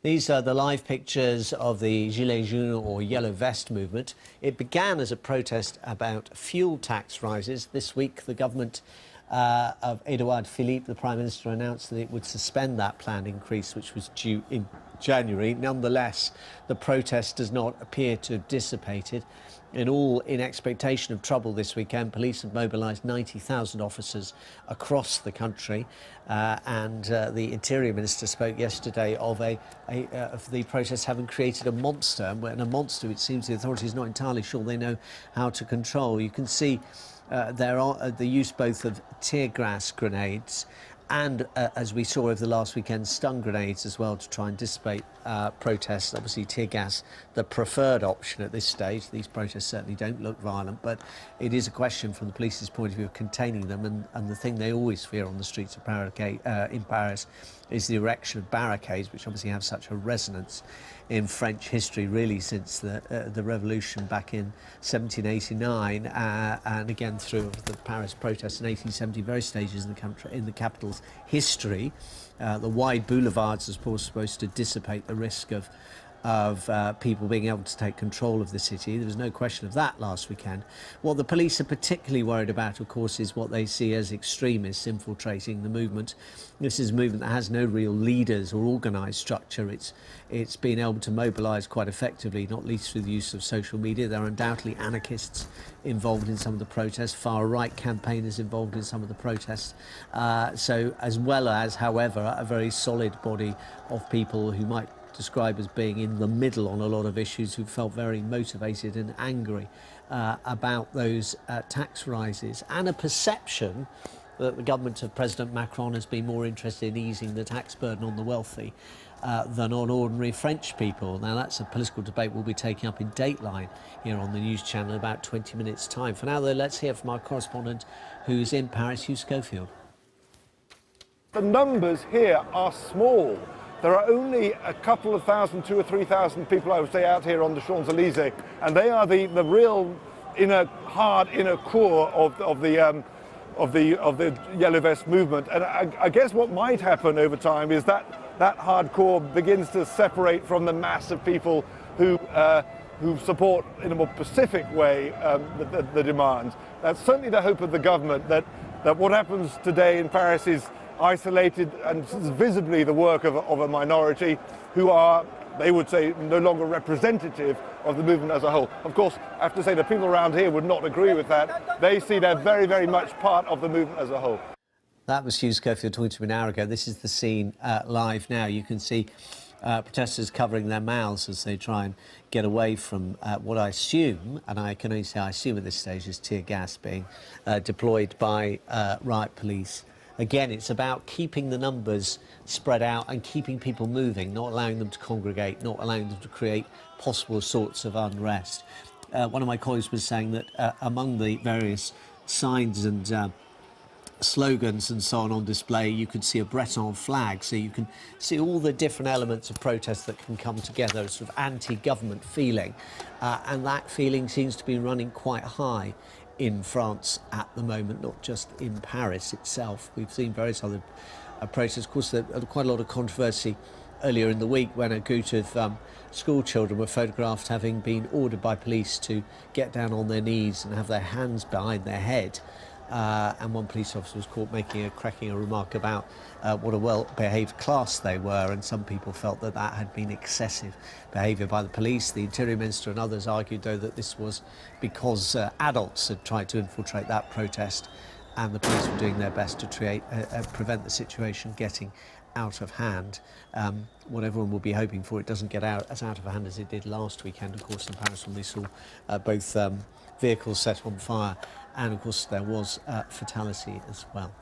These are the live pictures of the Gilets jaunes or Yellow Vest movement. It began as a protest about fuel tax rises. This week, the government of Edouard Philippe, the Prime Minister, announced that it would suspend that planned increase, which was due in January. Nonetheless, the protest does not appear to have dissipated. In expectation of trouble this weekend, police have mobilised 90,000 officers across the country, and the Interior Minister spoke yesterday of the protests having created a monster, and a monster it seems the authorities are not entirely sure they know how to control. You can see there are the use both of tear gas grenades and, as we saw over the last weekend, stun grenades as well to try and dissipate protests. Obviously, tear gas, the preferred option at this stage. These protests certainly don't look violent, but it is a question from the police's point of view of containing them. And the thing they always fear on the streets of in Paris is the erection of barricades, which obviously have such a resonance in French history, really, since the revolution back in 1789, and again through the Paris protests in 1870, various stages in the country, in the capital's history. The wide boulevards, of course, supposed to dissipate the risk of people being able to take control of the city. There was no question of that last weekend. What the police are particularly worried about, of course, is what they see as extremists infiltrating the movement. This is a movement that has no real leaders or organised structure. It's been able to mobilise quite effectively, not least through the use of social media. There are undoubtedly anarchists involved in some of the protests, far-right campaigners involved in some of the protests. So, as well as, however, a very solid body of people who might described as being in the middle on a lot of issues, who felt very motivated and angry about those tax rises, and a perception that the government of President Macron has been more interested in easing the tax burden on the wealthy than on ordinary French people. Now, that's a political debate we'll be taking up in Dateline here on the news channel in about 20 minutes' time. For now, though, let's hear from our correspondent who's in Paris, Hugh Schofield. The numbers here are small. There are only a couple of thousand, 2,000 or 3,000 people, I would say, out here on the Champs-Élysées, and they are the real hard inner core of the Yellow Vest movement. And I guess what might happen over time is that hardcore begins to separate from the mass of people who support in a more pacific way the demands. That's certainly the hope of the government, that what happens today in Paris is isolated and visibly the work of a minority who are, they would say, no longer representative of the movement as a whole. Of course, I have to say the people around here would not agree with that. They see they're very, very much part of the movement as a whole. That was Hugh Schofield talking to me an hour ago. This is the scene live now. You can see protesters covering their mouths as they try and get away from what I assume, and I can only say I assume at this stage, is tear gas being deployed by riot police. Again, it's about keeping the numbers spread out and keeping people moving, not allowing them to congregate, not allowing them to create possible sorts of unrest. One of my colleagues was saying that among the various signs and slogans and so on display, you could see a Breton flag, so you can see all the different elements of protest that can come together, a sort of anti-government feeling, and that feeling seems to be running quite high in France at the moment, not just in Paris itself. We've seen various other protests. Of course, there was quite a lot of controversy earlier in the week when a group of school children were photographed having been ordered by police to get down on their knees and have their hands behind their head. And one police officer was caught cracking a remark about what a well-behaved class they were, and some people felt that had been excessive behaviour by the police. The Interior Minister and others argued, though, that this was because adults had tried to infiltrate that protest, and the police were doing their best to prevent the situation getting out of hand. What everyone will be hoping for, it doesn't get as out of hand as it did last weekend, of course, in Paris, when we saw both vehicles set on fire, and of course there was fatality as well.